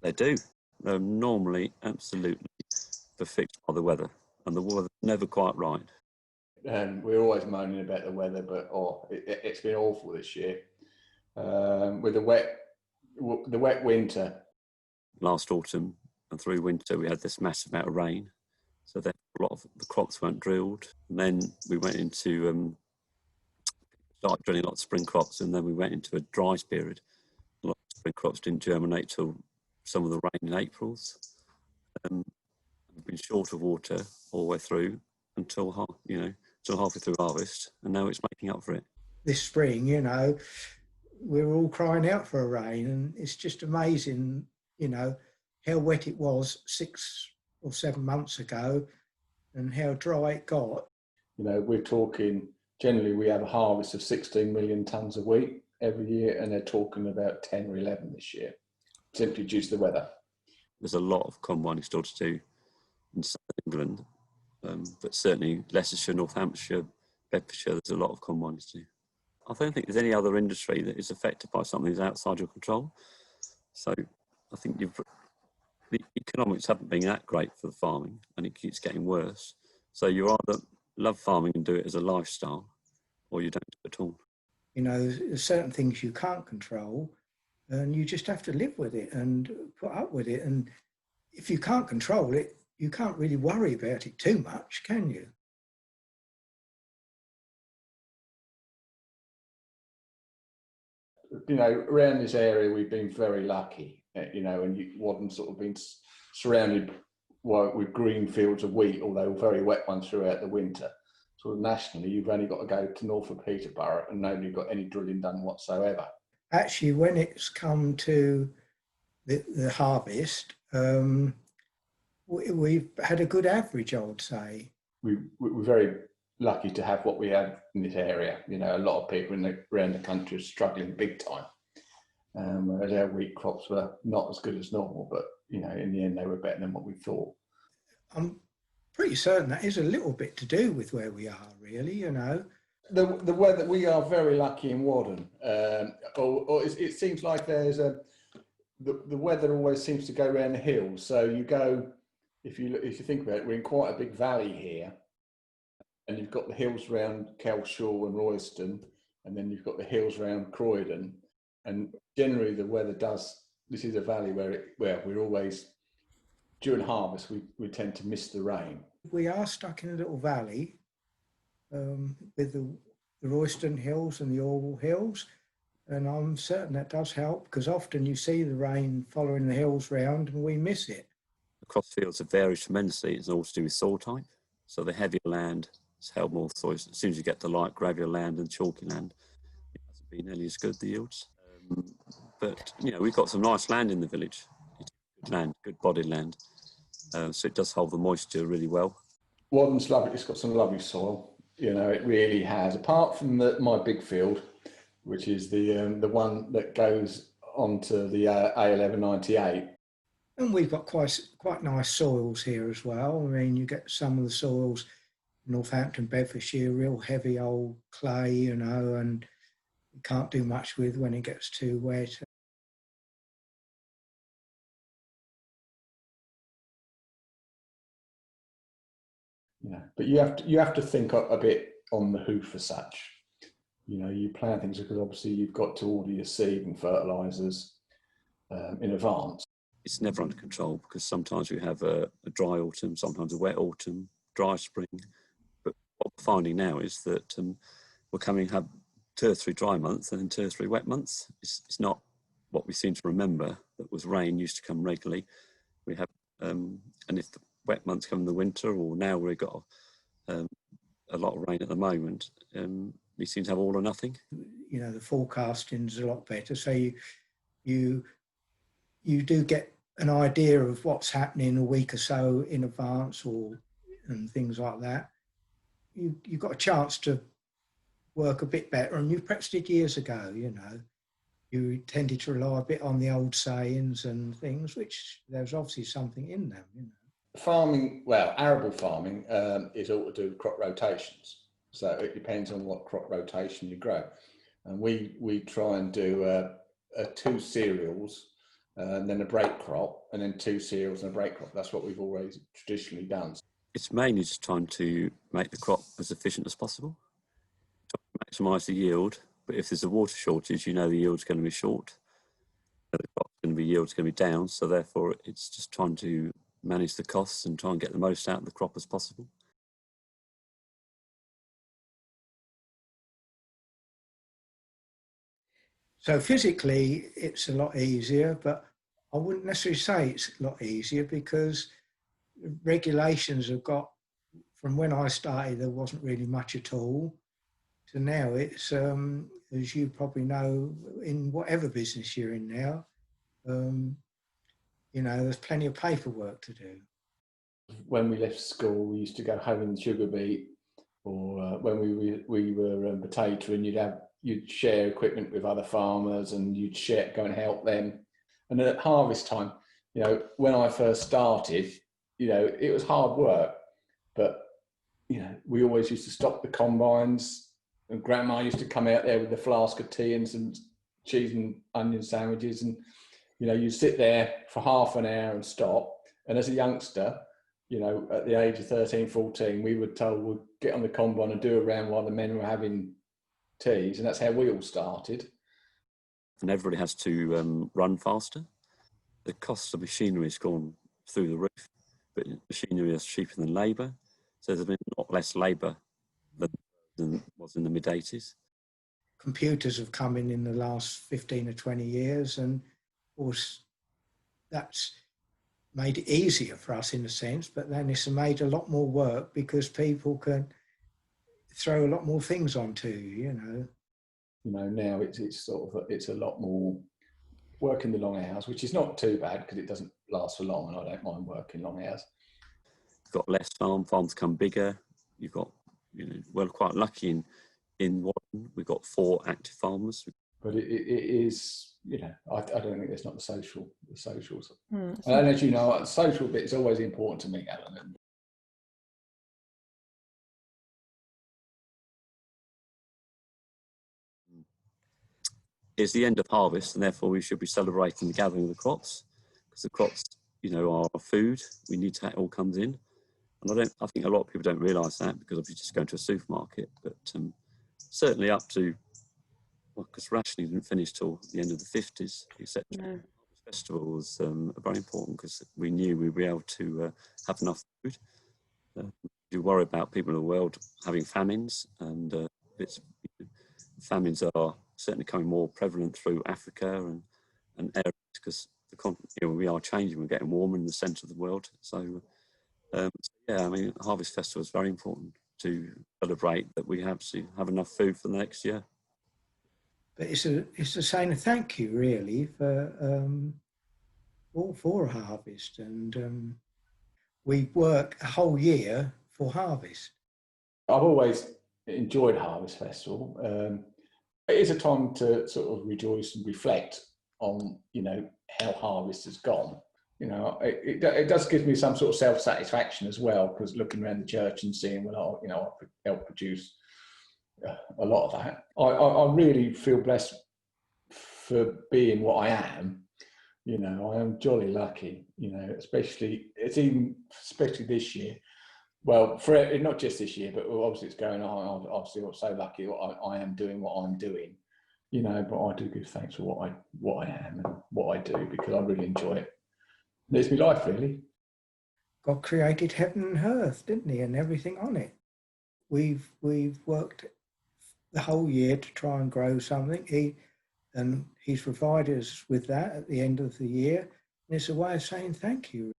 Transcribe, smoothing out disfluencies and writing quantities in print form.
They do. They're normally absolutely fixed by the weather, and the weather's never quite right. And we're always moaning about the weather, but it's been awful this year. With the wet winter. Last autumn and through winter, we had this massive amount of rain, so then a lot of the crops weren't drilled. And then we went into started drilling a lot of spring crops, and then we went into a dry period. A lot of spring crops didn't germinate till some of the rain in Aprils. We've been short of water all the way through until halfway through harvest, and now it's making up for it. This spring, we're all crying out for a rain, and it's just amazing, how wet it was 6 or 7 months ago and how dry it got. We're talking, generally we have a harvest of 16 million tonnes of wheat every year, and they're talking about 10 or 11 this year, simply due to the weather. There's a lot of combining still to do in South England, but certainly Leicestershire, Northamptonshire, Bedfordshire, there's a lot of combining to do. I don't think there's any other industry that is affected by something that's outside your control. So I think the economics haven't been that great for the farming, and it keeps getting worse. So you either love farming and do it as a lifestyle, or you don't do it at all. There's certain things you can't control, and you just have to live with it and put up with it. And if you can't control it, you can't really worry about it too much, can you? Around this area, we've been very lucky, and Whaddon sort of been surrounded with green fields of wheat, although very wet ones throughout the winter. Sort of nationally, you've only got to go to north of Peterborough and nobody got any drilling done whatsoever. Actually, when it's come to the harvest, we've had a good average, I would say. We're very lucky to have what we have in this area. A lot of people around the country are struggling big time. Whereas our wheat crops were not as good as normal, but in the end they were better than what we thought. I'm pretty certain that is a little bit to do with where we are, really. The weather, we are very lucky in Whaddon. It seems like there's the weather always seems to go around the hills. So you go, if you think about it, we're in quite a big valley here, and you've got the hills around Kelshaw and Royston, and then you've got the hills around Croydon. And generally the weather this is a valley where we're always, during harvest, we tend to miss the rain. We are stuck in a little valley with the Royston Hills and the Orwell Hills, and I'm certain that does help, because often you see the rain following the hills round and we miss it. The crop fields have varied tremendously. It's all to do with soil type. So the heavier land has held more soil. As soon as you get to light gravellier land and chalky land, it hasn't been nearly as good, the yields. But we've got some nice land in the village. Good land, good bodied land. So it does hold the moisture really well. Whaddon's lovely. It's got some lovely soil. It really has. Apart from my big field, which is the one that goes onto the A1198. And we've got quite nice soils here as well. I mean, you get some of the soils, Northampton, Bedfordshire, real heavy old clay, and you can't do much with when it gets too wet. Yeah, but you have to think a bit on the hoof as such. You plan things because obviously you've got to order your seed and fertilizers in advance. It's never under control, because sometimes we have a dry autumn, sometimes a wet autumn, dry spring. But what we're finding now is that we're coming to have 2 or 3 dry months and then 2 or 3 wet months. It's not what we seem to remember, that was rain used to come regularly. We have, and if the wet months come in the winter, or now we've got a lot of rain at the moment, we seem to have all or nothing. The forecasting is a lot better, so you do get an idea of what's happening a week or so in advance, and things like that. You've got a chance to work a bit better, and you perhaps did years ago. You tended to rely a bit on the old sayings and things, which there's obviously something in them. Farming, arable farming is all to do with crop rotations. So it depends on what crop rotation you grow. And we try and do 2 cereals and then a break crop, and then 2 cereals and a break crop. That's what we've always traditionally done. It's mainly just trying to make the crop as efficient as possible, to maximise the yield. But if there's a water shortage, you know the yield's going to be short. The crop's going to be yield's going to be down. So therefore, it's just trying to manage the costs and try and get the most out of the crop as possible. So physically, it's a lot easier, but I wouldn't necessarily say it's a lot easier because regulations have got, from when I started, there wasn't really much at all. So now it's, as you probably know, in whatever business you're in now, you know, there's plenty of paperwork to do. When we left school, we used to go home in the sugar beet, or when we were potato, and you'd share equipment with other farmers, and you'd go and help them. And at harvest time, you know, when I first started, you know, it was hard work, but you know, we always used to stop the combines, and Grandma used to come out there with a flask of tea and some cheese and onion sandwiches, and you know, you sit there for half an hour and stop. And as a youngster, you know, at the age of 13, 14, we were told we'd get on the combine and do a round while the men were having teas, and that's how we all started. And everybody has to run faster. The cost of machinery has gone through the roof, but machinery is cheaper than labour. So there's been a lot less labour than was in the mid-80s. Computers have come in the last 15 or 20 years, and of course that's made it easier for us in a sense, but then it's made a lot more work because people can throw a lot more things onto you, you know. You know, now it's sort of, it's a lot more working the long hours, which is not too bad because it doesn't last for long, and I don't mind working long hours. You've got less farms become bigger. You've got, you know, we're quite lucky in Whaddon, we've got 4 active farmers. But it is, you know, I don't think it's not the socials. And as you know, the social bit is always important to me, Alan. It's the end of harvest, and therefore we should be celebrating the gathering of the crops, because the crops, you know, are food. We need to, it all comes in. And I think a lot of people don't realise that, because if you just go to a supermarket, but certainly up to, well, because rationing didn't finish till the end of the 50s, etc. No. Festival was very important because we knew we'd be able to have enough food. You worry about people in the world having famines, and famines are certainly becoming more prevalent through Africa and areas, because we are changing. We're getting warmer in the centre of the world. So yeah, I mean, Harvest Festival is very important to celebrate that we have enough food for the next year. But it's a saying of thank you, really, for harvest, and we work a whole year for harvest. I've always enjoyed Harvest Festival. It is a time to sort of rejoice and reflect on, you know, how harvest has gone. You know, it does give me some sort of self-satisfaction as well, because looking around the church and seeing, well, you know, I helped produce a lot of that. I really feel blessed for being what I am. You know, I am jolly lucky, you know, especially this year. Well, for not just this year, but obviously it's going on. Obviously, I'm so lucky I am doing what I'm doing, you know, but I do give thanks for what I am and what I do, because I really enjoy it. It's my life, really. God created heaven and earth, didn't he, and everything on it. We've worked the whole year to try and grow something. He's provided us with that at the end of the year. And it's a way of saying thank you.